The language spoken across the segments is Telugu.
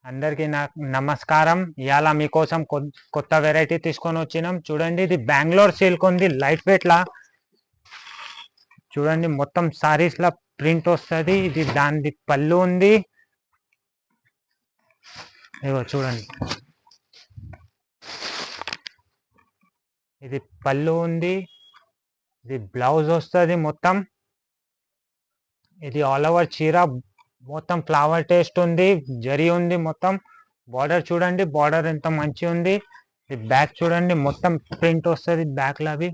అందరికీ నమస్కారం. ఇవాళ మీకోసం కొత్త వెరైటీ తీసుకొని వచ్చినాం. చూడండి, ఇది బెంగళూరు సిల్క్ ఉంది, లైట్ వెయిట్ లా. చూడండి, మొత్తం సారీస్ లా ప్రింట్ వస్తుంది. ఇది దాని పళ్ళు ఉంది. ఇగో చూడండి, ఇది పళ్ళు ఉంది. ఇది బ్లౌజ్ వస్తుంది. మొత్తం ఇది ఆల్ ఓవర్ చీర మొత్తం ఫ్లవర్ టేస్ట్ ఉంది, జరీ ఉంది. మొత్తం బార్డర్ చూడండి, బార్డర్ ఎంత మంచి ఉంది. ఇది బ్యాక్ చూడండి, మొత్తం ప్రింట్ వస్తుంది బ్యాక్ లో. అవి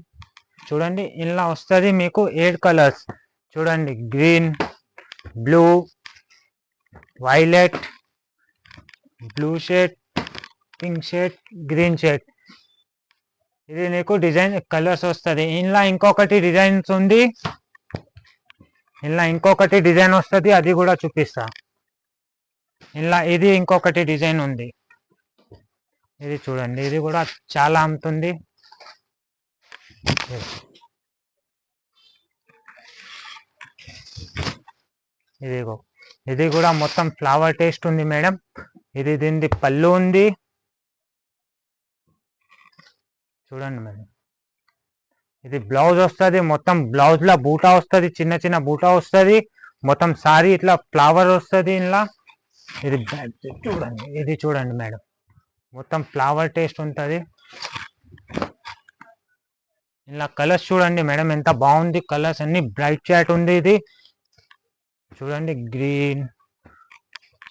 చూడండి, ఇలా వస్తుంది మీకు 8 కలర్స్. చూడండి, green, blue, violet, blue shade, pink shade, green shade. ఇది నీకు డిజైన్ కలర్స్ వస్తుంది. ఇలా ఇంకొకటి డిజైన్స్ ఉంది. ఇలా ఇంకొకటి డిజైన్ వస్తుంది, అది కూడా చూపిస్తా. ఇలా ఇది ఇంకొకటి డిజైన్ ఉంది. ఇది చూడండి, ఇది కూడా చాలా అమ్ముతుంది. ఇది కూడా మొత్తం ఫ్లవర్ టేస్ట్ ఉంది మేడం. ఇది దీని పళ్ళు ఉంది. చూడండి మేడం, ఇది బ్లౌజ్ వస్తుంది. మొత్తం బ్లౌజ్ లా బూటా వస్తుంది, చిన్న చిన్న బూటా వస్తుంది. మొత్తం సారీ ఇట్లా ఫ్లవర్ వస్తుంది. ఇలా ఇది చూడండి, ఇది చూడండి మేడం, మొత్తం ఫ్లవర్ టేస్ట్ ఉంటుంది. ఇలా కలర్స్ చూడండి మేడం, ఎంత బాగుంది. కలర్స్ అన్ని బ్రైట్ చాట్ ఉంది. ఇది చూడండి, గ్రీన్,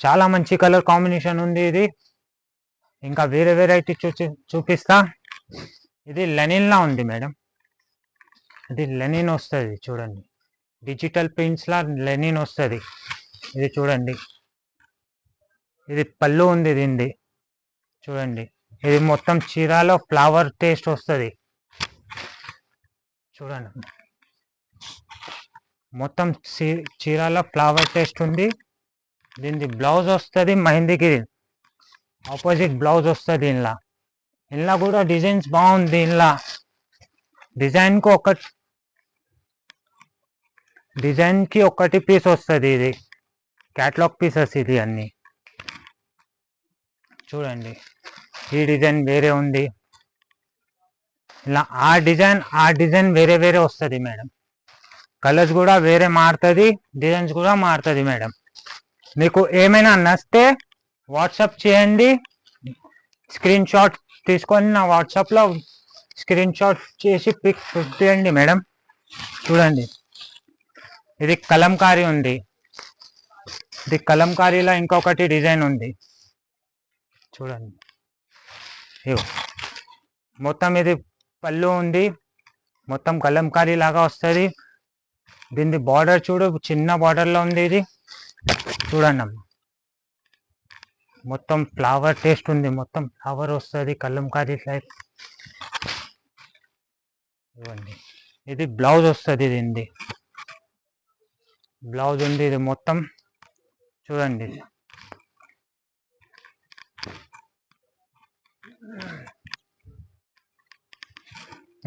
చాలా మంచి కలర్ కాంబినేషన్ ఉంది. ఇది ఇంకా వేరే వెరైటీ చూపిస్తా. ఇది లెనిన్ లా ఉంది మేడం. ఇది లెనిన్ వస్తుంది. చూడండి, డిజిటల్ ప్రింట్స్ లా లెనిన్ వస్తుంది. ఇది చూడండి, ఇది పళ్ళు ఉంది దీనిది. చూడండి, ఇది మొత్తం చీరలో ఫ్లవర్ టేస్ట్ వస్తుంది. చూడండి, మొత్తం చీరలో ఫ్లవర్ టేస్ట్ ఉంది. దీనిది బ్లౌజ్ వస్తుంది, మెహందీకి ఆపోజిట్ బ్లౌజ్ వస్తుంది. ఇలా కూడా డిజైన్స్ బాగుంది. ఇలా డిజైన్ కి ఒకటి పీస్ వస్తుంది. ఇది క్యాటలాగ్ పీసెస్ ఇది అన్ని. చూడండి, ఈ డిజైన్ వేరే ఉంది. ఇలా ఆ డిజైన్ వేరే వేరే వస్తుంది మేడం. కలర్స్ కూడా వేరే మారుతుంది, డిజైన్స్ కూడా మారుతుంది మేడం. మీకు ఏమైనా నచ్చితే వాట్సాప్ చేయండి. స్క్రీన్ షాట్ తీసుకొని నా వాట్సాప్లో స్క్రీన్ షాట్ చేసి పిక్ చేయండి మేడం. చూడండి, ఇది కలంకారీ ఉంది. ఇది కలంకారీలో ఇంకొకటి డిజైన్ ఉంది. చూడండి, మొత్తం ఇది పళ్ళు ఉంది. మొత్తం కలంకారీ లాగా వస్తుంది. దీని బార్డర్ చూడు, చిన్న బార్డర్లో ఉంది. ఇది చూడండి అమ్మ, మొత్తం ఫ్లవర్ టేస్ట్ ఉంది. మొత్తం ఫ్లవర్ వస్తుంది, కలంకారీ టైప్. ఇవ్వండి, ఇది బ్లౌజ్ వస్తుంది. దీనిది బ్లౌజ్ ఉంది. ఇది మొత్తం చూడండి,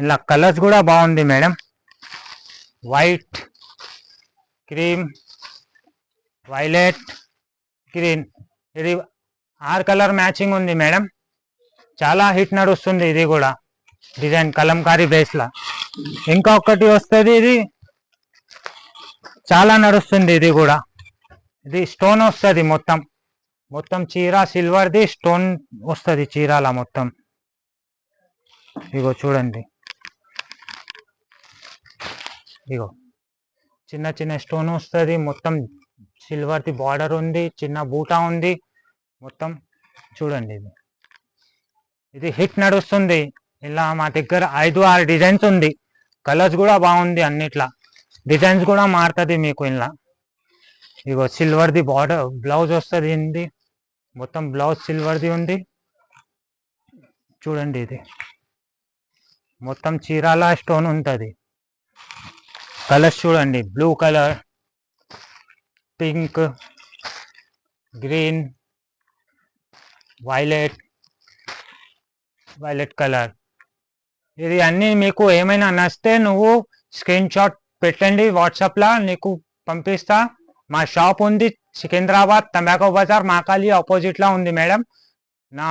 ఇలా కలర్స్ కూడా బాగుంది madam. White, cream, violet, green, ఇది 6 కలర్ మ్యాచింగ్ ఉంది మేడం. చాలా హిట్ నడుస్తుంది. ఇది కూడా డిజైన్ కలంకారీ బేస్లా. ఇంకొకటి వస్తుంది, ఇది చాలా నడుస్తుంది. ఇది కూడా ఇది స్టోన్ వస్తుంది. మొత్తం చీర సిల్వర్ది స్టోన్ వస్తుంది చీరాల మొత్తం. ఇగో చూడండి, ఇగో చిన్న చిన్న స్టోన్ వస్తుంది. మొత్తం సిల్వర్ది బార్డర్ ఉంది, చిన్న బూటా ఉంది. మొత్తం చూడండి, ఇది హిట్ నడుస్తుంది. ఇలా మా దగ్గర 5-6 డిజైన్స్ ఉంది. కలర్స్ కూడా బాగుంది. అన్నిట్లా డిజైన్స్ కూడా మారుతుంది మీకు. ఇలా ఇగో సిల్వర్ది బార్డర్ బ్లౌజ్ వస్తుంది. మొత్తం బ్లౌజ్ సిల్వర్ది ఉంది. చూడండి, ఇది మొత్తం చీరాల స్టోన్ ఉంటుంది. కలర్స్ చూడండి, blue colour, pink, green, violet colour. ఇది అన్నీ మీకు ఏమైనా నచ్చితే నువ్వు స్క్రీన్ షాట్ పెట్టండి, వాట్సాప్లో నీకు పంపిస్తా. మా షాప్ ఉంది సికింద్రాబాద్ టొబాకో బజార్ మహాకాళి ఆపోజిట్ లో ఉంది మేడం. నా